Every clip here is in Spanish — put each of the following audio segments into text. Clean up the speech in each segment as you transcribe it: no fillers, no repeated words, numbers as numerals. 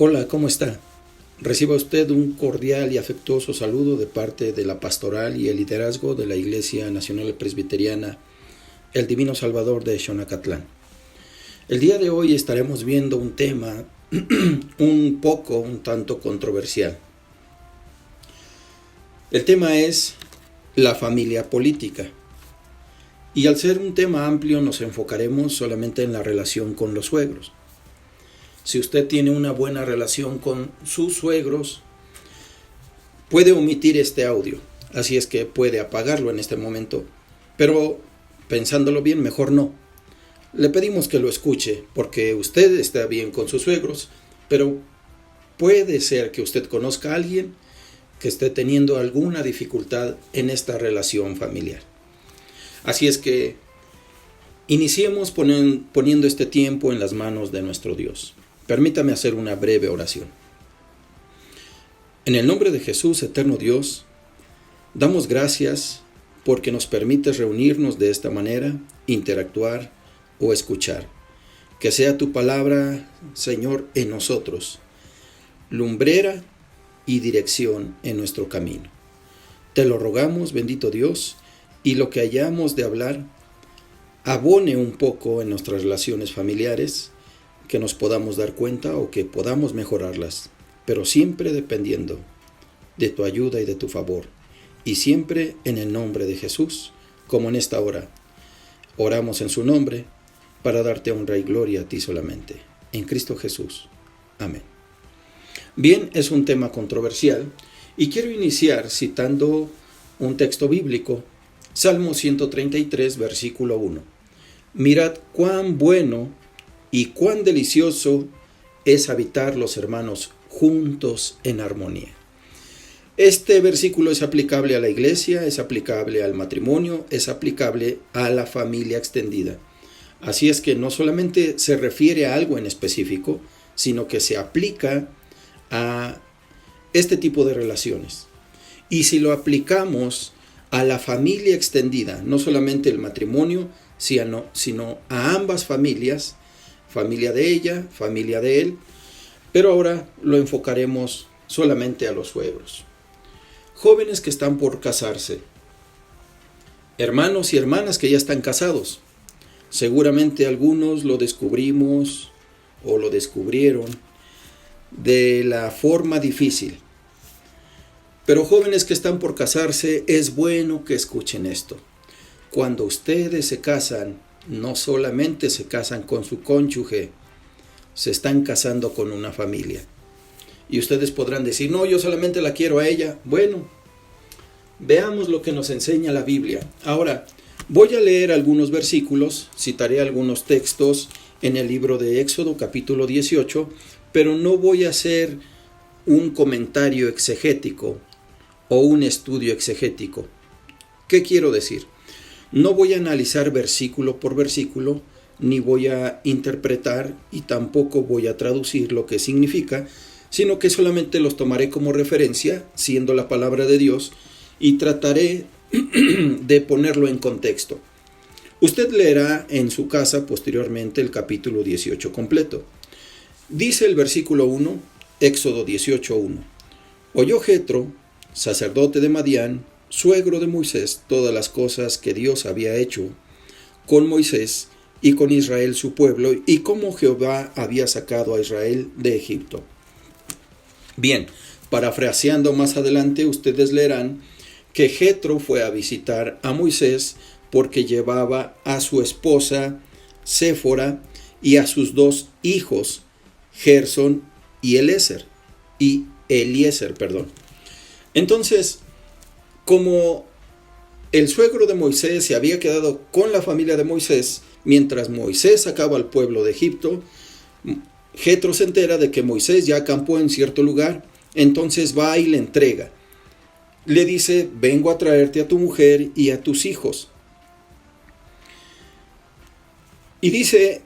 Hola, ¿cómo está? Reciba usted un cordial y afectuoso saludo de parte de la pastoral y el liderazgo de la Iglesia Nacional Presbiteriana El Divino Salvador de Xonacatlán. El día de hoy estaremos viendo un tema un tanto controversial. El tema es la familia política. Y al ser un tema amplio nos enfocaremos solamente en la relación con los suegros. Si usted tiene una buena relación con sus suegros, puede omitir este audio, así es que puede apagarlo en este momento, pero pensándolo bien, mejor no. Le pedimos que lo escuche porque usted está bien con sus suegros, pero puede ser que usted conozca a alguien que esté teniendo alguna dificultad en esta relación familiar. Así es que iniciemos poniendo este tiempo en las manos de nuestro Dios. Permítame hacer una breve oración. En el nombre de Jesús, eterno Dios, damos gracias porque nos permites reunirnos de esta manera, interactuar o escuchar. Que sea tu palabra, Señor, en nosotros, lumbrera y dirección en nuestro camino. Te lo rogamos, bendito Dios, y lo que hayamos de hablar, abone un poco en nuestras relaciones familiares, que nos podamos dar cuenta o que podamos mejorarlas, pero siempre dependiendo de tu ayuda y de tu favor, y siempre en el nombre de Jesús, como en esta hora. Oramos en su nombre para darte honra y gloria a ti solamente, en Cristo Jesús. Amén. Bien, es un tema controversial y quiero iniciar citando un texto bíblico, Salmo 133, versículo 1. Mirad cuán bueno y cuán delicioso es habitar los hermanos juntos en armonía. Este versículo es aplicable a la iglesia, es aplicable al matrimonio, es aplicable a la familia extendida. Así es que no solamente se refiere a algo en específico, sino que se aplica a este tipo de relaciones. Y si lo aplicamos a la familia extendida, no solamente el matrimonio, sino a ambas familias, familia de ella, familia de él, pero ahora lo enfocaremos solamente a los suegros. Jóvenes que están por casarse, hermanos y hermanas que ya están casados, seguramente algunos lo descubrimos o lo descubrieron de la forma difícil. Pero jóvenes que están por casarse, es bueno que escuchen esto. Cuando ustedes se casan, no solamente se casan con su cónyuge, se están casando con una familia. Y ustedes podrán decir, no, yo solamente la quiero a ella. Bueno, veamos lo que nos enseña la Biblia. Ahora, voy a leer algunos versículos, citaré algunos textos en el libro de Éxodo, capítulo 18, pero no voy a hacer un comentario exegético o un estudio exegético. ¿Qué quiero decir? No voy a analizar versículo por versículo, ni voy a interpretar y tampoco voy a traducir lo que significa, sino que solamente los tomaré como referencia, siendo la palabra de Dios, y trataré de ponerlo en contexto. Usted leerá en su casa posteriormente el capítulo 18 completo. Dice el versículo 1, Éxodo 18:1. Oyó Jetro, sacerdote de Madián, suegro de Moisés, todas las cosas que Dios había hecho con Moisés y con Israel su pueblo, y cómo Jehová había sacado a Israel de Egipto. Bien, parafraseando más adelante, ustedes leerán que Jetro fue a visitar a Moisés porque llevaba a su esposa Séfora y a sus dos hijos, Gersón y Eliezer. Entonces, como el suegro de Moisés se había quedado con la familia de Moisés, mientras Moisés sacaba al pueblo de Egipto, Jetro se entera de que Moisés ya acampó en cierto lugar, entonces va y le entrega. Le dice, vengo a traerte a tu mujer y a tus hijos. Y dice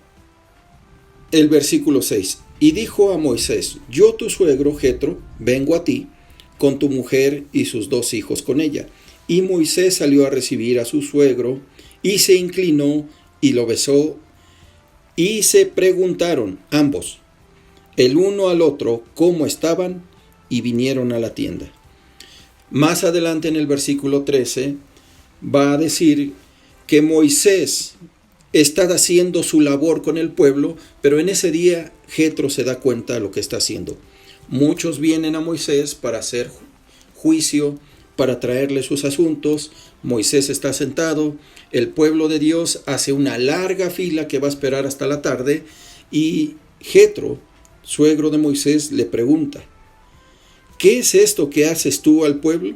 el versículo 6, y dijo a Moisés, yo tu suegro Jetro, vengo a ti, con tu mujer y sus dos hijos con ella. Y Moisés salió a recibir a su suegro, y se inclinó y lo besó, y se preguntaron ambos, el uno al otro cómo estaban y vinieron a la tienda. Más adelante en el versículo 13 va a decir que Moisés está haciendo su labor con el pueblo, pero en ese día Jetro se da cuenta de lo que está haciendo. Muchos vienen a Moisés para hacer juicio, para traerle sus asuntos. Moisés está sentado, el pueblo de Dios hace una larga fila que va a esperar hasta la tarde, y Jetro, suegro de Moisés, le pregunta: ¿qué es esto que haces tú al pueblo?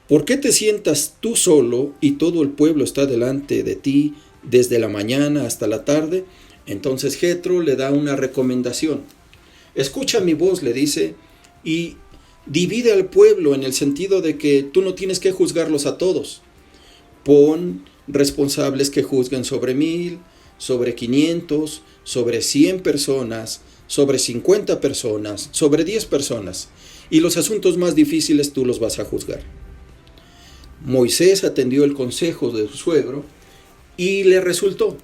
¿Por qué te sientas tú solo y todo el pueblo está delante de ti desde la mañana hasta la tarde? Entonces Jetro le da una recomendación. Escucha mi voz, le dice, y divide al pueblo en el sentido de que tú no tienes que juzgarlos a todos. Pon responsables que juzguen sobre 1000, sobre 500, sobre 100 personas, sobre 50 personas, sobre 10 personas. Y los asuntos más difíciles tú los vas a juzgar. Moisés atendió el consejo de su suegro y le resultó.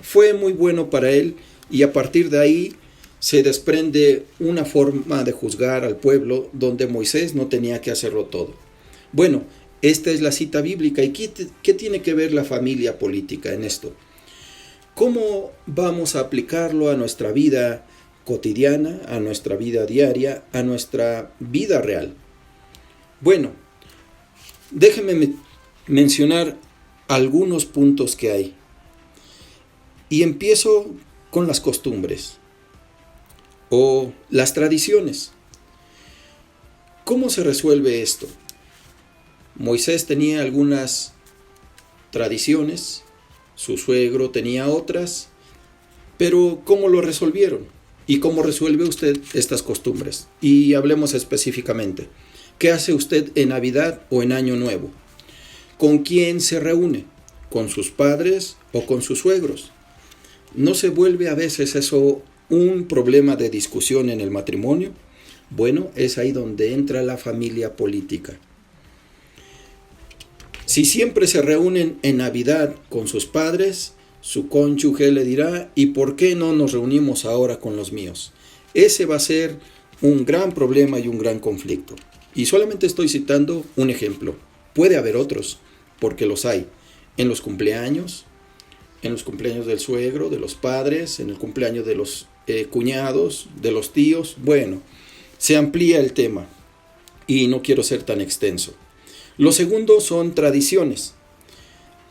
Fue muy bueno para él, y a partir de ahí se desprende una forma de juzgar al pueblo donde Moisés no tenía que hacerlo todo. Bueno, esta es la cita bíblica. ¿Y qué tiene que ver la familia política en esto? ¿Cómo vamos a aplicarlo a nuestra vida cotidiana, a nuestra vida diaria, a nuestra vida real? Bueno, déjenme mencionar algunos puntos que hay. Y empiezo con las costumbres o las tradiciones. ¿Cómo se resuelve esto? Moisés tenía algunas tradiciones, su suegro tenía otras, pero ¿cómo lo resolvieron? ¿Y cómo resuelve usted estas costumbres? Y hablemos específicamente. ¿Qué hace usted en Navidad o en Año Nuevo? ¿Con quién se reúne? ¿Con sus padres o con sus suegros? ¿No se vuelve a veces eso un problema de discusión en el matrimonio? Bueno, es ahí donde entra la familia política. Si siempre se reúnen en Navidad con sus padres, su cónyuge le dirá: ¿y por qué no nos reunimos ahora con los míos? Ese va a ser un gran problema y un gran conflicto. Y solamente estoy citando un ejemplo. Puede haber otros, porque los hay. En los cumpleaños del suegro, de los padres, en el cumpleaños de los cuñados, de los tíos. Bueno, se amplía el tema y no quiero ser tan extenso. Lo segundo son tradiciones.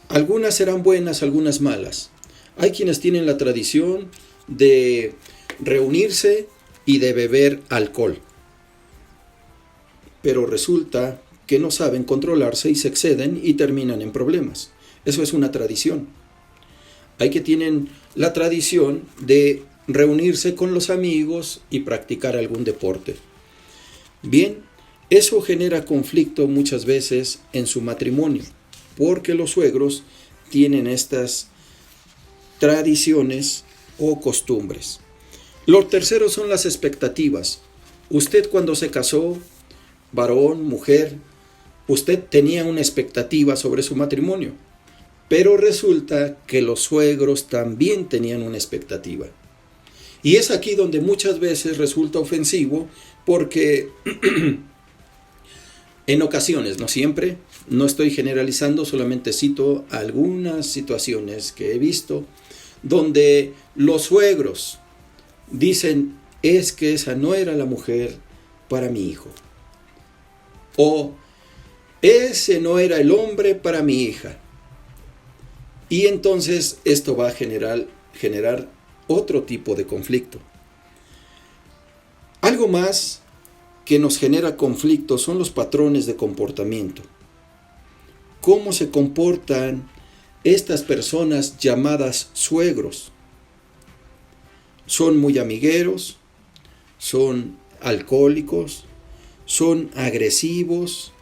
Algunas serán buenas, algunas malas. Hay quienes tienen la tradición de reunirse y de beber alcohol, pero resulta que no saben controlarse y se exceden y terminan en problemas. Eso es una tradición. Hay que tienen la tradición de reunirse con los amigos y practicar algún deporte. Bien, eso genera conflicto muchas veces en su matrimonio, porque los suegros tienen estas tradiciones o costumbres. Lo tercero son las expectativas. Usted, cuando se casó, varón, mujer, usted tenía una expectativa sobre su matrimonio, pero resulta que los suegros también tenían una expectativa. Y es aquí donde muchas veces resulta ofensivo, porque en ocasiones, no siempre, no estoy generalizando, solamente cito algunas situaciones que he visto, donde los suegros dicen: es que esa no era la mujer para mi hijo, o ese no era el hombre para mi hija. Y entonces esto va a generar otro tipo de conflicto. Algo más que nos genera conflicto son los patrones de comportamiento. ¿Cómo se comportan estas personas llamadas suegros? Son muy amigueros, son alcohólicos, son agresivos,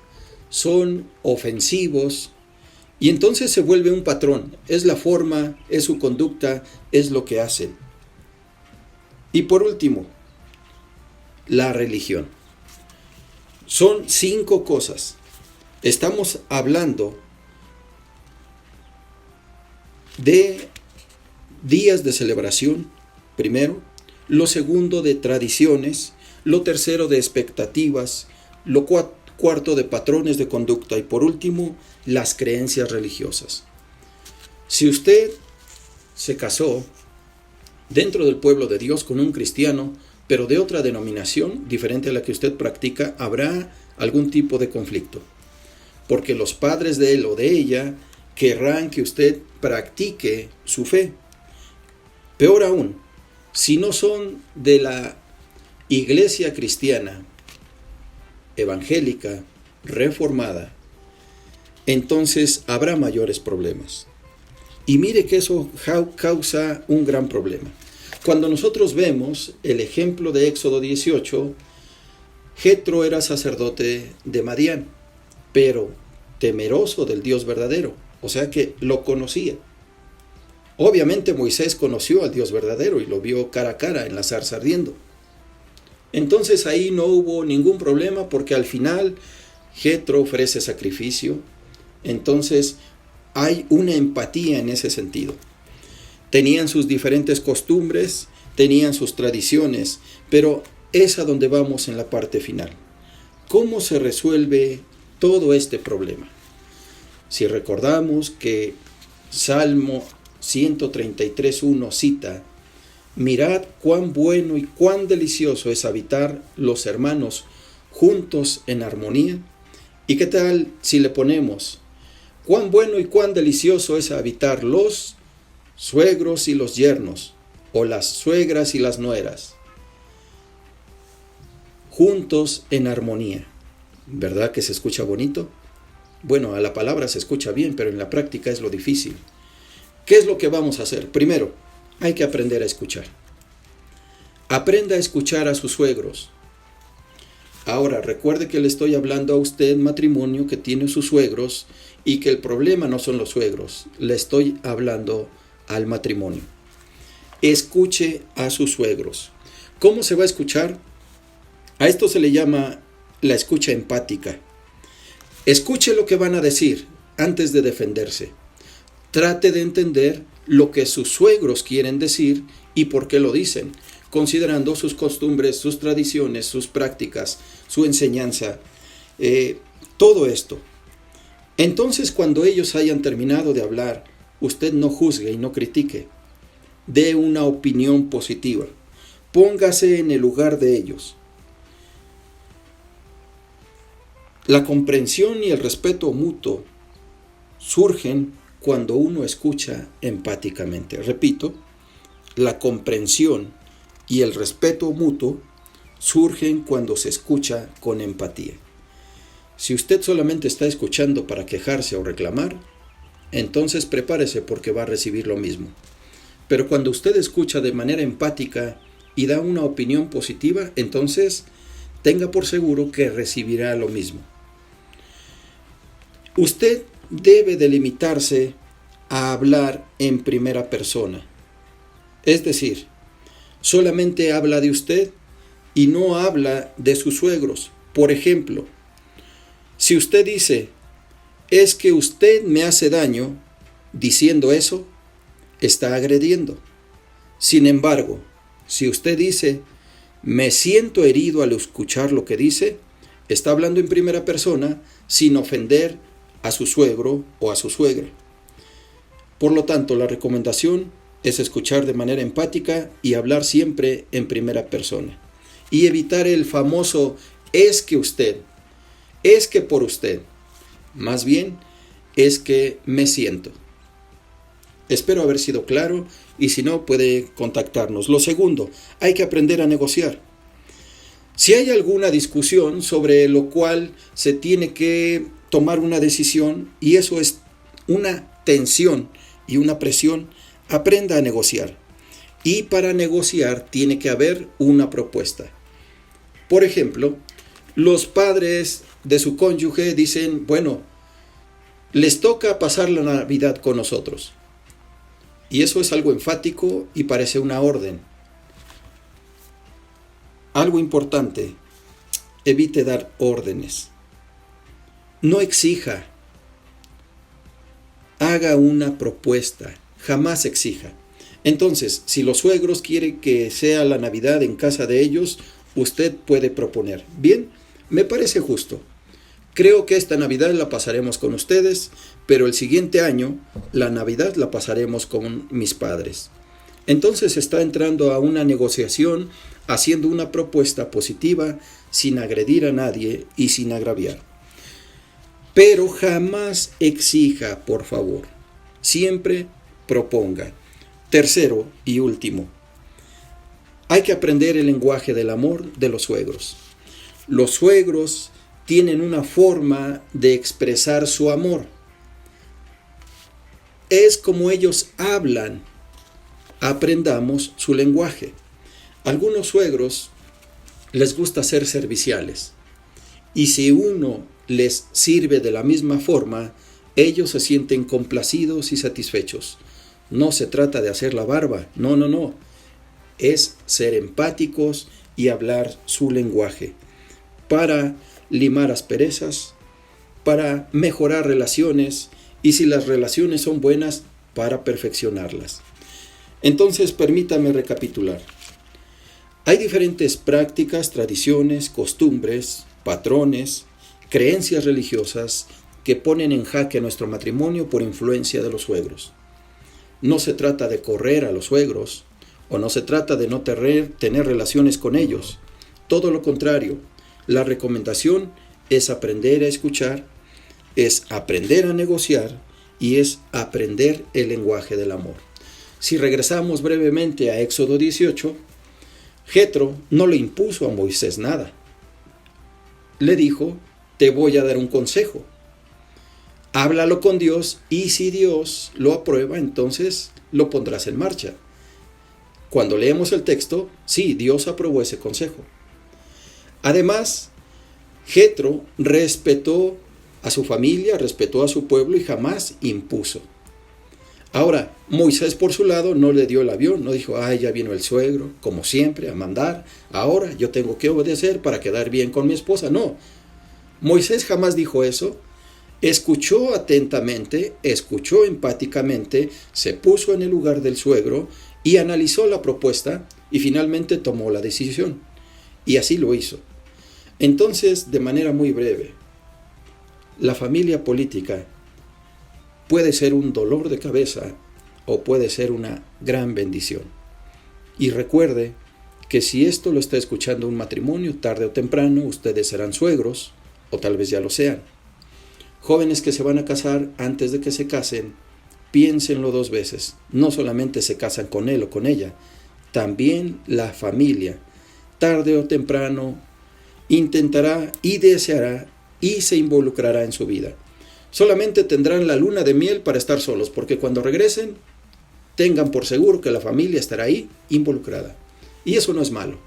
son ofensivos, y entonces se vuelve un patrón. Es la forma, es su conducta, es lo que hacen. Y por último, la religión. Son 5 cosas. Estamos hablando de días de celebración, primero. lo segundo de tradiciones, lo tercero de expectativas, lo cuarto de patrones de conducta y por último, las creencias religiosas. Si usted se casó dentro del pueblo de Dios con un cristiano, pero de otra denominación diferente a la que usted practica, habrá algún tipo de conflicto, porque los padres de él o de ella querrán que usted practique su fe. Peor aún, si no son de la iglesia cristiana, evangélica, reformada, entonces habrá mayores problemas. Y mire que eso causa un gran problema. Cuando nosotros vemos el ejemplo de Éxodo 18, Jetro era sacerdote de Madián, pero temeroso del Dios verdadero, o sea que lo conocía. Obviamente Moisés conoció al Dios verdadero y lo vio cara a cara en la zarza ardiendo. Entonces ahí no hubo ningún problema porque al final Jetro ofrece sacrificio. Entonces hay una empatía en ese sentido. Tenían sus diferentes costumbres, tenían sus tradiciones, pero es a donde vamos en la parte final. ¿Cómo se resuelve todo este problema? Si recordamos que Salmo 133:1 cita: mirad cuán bueno y cuán delicioso es habitar los hermanos juntos en armonía. ¿Y qué tal si le ponemos: cuán bueno y cuán delicioso es habitar los suegros y los yernos, o las suegras y las nueras, juntos en armonía? ¿Verdad que se escucha bonito? Bueno, a la palabra se escucha bien, pero en la práctica es lo difícil. ¿Qué es lo que vamos a hacer? Primero, hay que aprender a escuchar. Aprenda a escuchar a sus suegros. Ahora, recuerde que le estoy hablando a usted, matrimonio, que tiene sus suegros, y que el problema no son los suegros. Le estoy hablando al matrimonio. Escuche a sus suegros. ¿Cómo se va a escuchar? A esto se le llama la escucha empática. Escuche lo que van a decir antes de defenderse. Trate de entender lo que sus suegros quieren decir y por qué lo dicen, considerando sus costumbres, sus tradiciones, sus prácticas, su enseñanza, todo esto. Entonces, cuando ellos hayan terminado de hablar, usted no juzgue y no critique. Dé una opinión positiva. Póngase en el lugar de ellos. La comprensión y el respeto mutuo surgen cuando uno escucha empáticamente. Repito, la comprensión y el respeto mutuo surgen cuando se escucha con empatía. Si usted solamente está escuchando para quejarse o reclamar, entonces prepárese porque va a recibir lo mismo. Pero cuando usted escucha de manera empática y da una opinión positiva, entonces tenga por seguro que recibirá lo mismo. Usted debe delimitarse a hablar en primera persona. Es decir, solamente habla de usted y no habla de sus suegros. Por ejemplo, si usted dice: es que usted me hace daño, diciendo eso, está agrediendo. Sin embargo, si usted dice: me siento herido al escuchar lo que dice, está hablando en primera persona sin ofender a su suegro o a su suegra. Por lo tanto, la recomendación es escuchar de manera empática y hablar siempre en primera persona. Y evitar el famoso es que usted, es que por usted. Más bien, es que me siento. Espero haber sido claro y si no, puede contactarnos. Lo segundo, hay que aprender a negociar. Si hay alguna discusión sobre lo cual se tiene que tomar una decisión y eso es una tensión y una presión, aprenda a negociar. Y para negociar tiene que haber una propuesta. Por ejemplo, los padres de su cónyuge dicen: bueno, les toca pasar la Navidad con nosotros. Y eso es algo enfático y parece una orden. Algo importante, evite dar órdenes. No exija. Haga una propuesta, jamás exija. Entonces, si los suegros quieren que sea la Navidad en casa de ellos, usted puede proponer. Bien, me parece justo. Creo que esta Navidad la pasaremos con ustedes, pero el siguiente año la Navidad la pasaremos con mis padres. Entonces está entrando a una negociación, haciendo una propuesta positiva, sin agredir a nadie y sin agraviar. Pero jamás exija, por favor. Siempre proponga. Tercero y último, hay que aprender el lenguaje del amor de los suegros. Los suegros tienen una forma de expresar su amor. Es como ellos hablan. Aprendamos su lenguaje. Algunos suegros les gusta ser serviciales. Y si uno les sirve de la misma forma, ellos se sienten complacidos y satisfechos. No se trata de hacer la barba, no. Es ser empáticos y hablar su lenguaje para limar asperezas, para mejorar relaciones y si las relaciones son buenas, para perfeccionarlas. Entonces, permítame recapitular. Hay diferentes prácticas, tradiciones, costumbres, patrones, creencias religiosas que ponen en jaque nuestro matrimonio por influencia de los suegros. No se trata de correr a los suegros, o no se trata de no tener relaciones con ellos. Todo lo contrario, la recomendación es aprender a escuchar, es aprender a negociar y es aprender el lenguaje del amor. Si regresamos brevemente a Éxodo 18, Jetro no le impuso a Moisés nada. Le dijo, te voy a dar un consejo. Háblalo con Dios y si Dios lo aprueba, entonces lo pondrás en marcha. Cuando leemos el texto, sí, Dios aprobó ese consejo. Además, Jetro respetó a su familia, respetó a su pueblo y jamás impuso. Ahora, Moisés por su lado no le dio el avión, no dijo, ya vino el suegro, como siempre, a mandar, ahora yo tengo que obedecer para quedar bien con mi esposa. No, Moisés jamás dijo eso. Escuchó atentamente, escuchó empáticamente, se puso en el lugar del suegro y analizó la propuesta y finalmente tomó la decisión. Y así lo hizo. Entonces, de manera muy breve, la familia política puede ser un dolor de cabeza o puede ser una gran bendición. Y recuerde que si esto lo está escuchando un matrimonio, tarde o temprano ustedes serán suegros o tal vez ya lo sean. Jóvenes que se van a casar, antes de que se casen, piénsenlo 2 veces. No solamente se casan con él o con ella, también la familia, tarde o temprano, intentará y deseará y se involucrará en su vida. Solamente tendrán la luna de miel para estar solos, porque cuando regresen, tengan por seguro que la familia estará ahí involucrada. Y eso no es malo.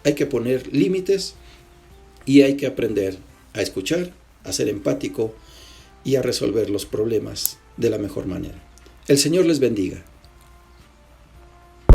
Hay que poner límites y hay que aprender a escuchar, a ser empático y a resolver los problemas de la mejor manera. El Señor les bendiga.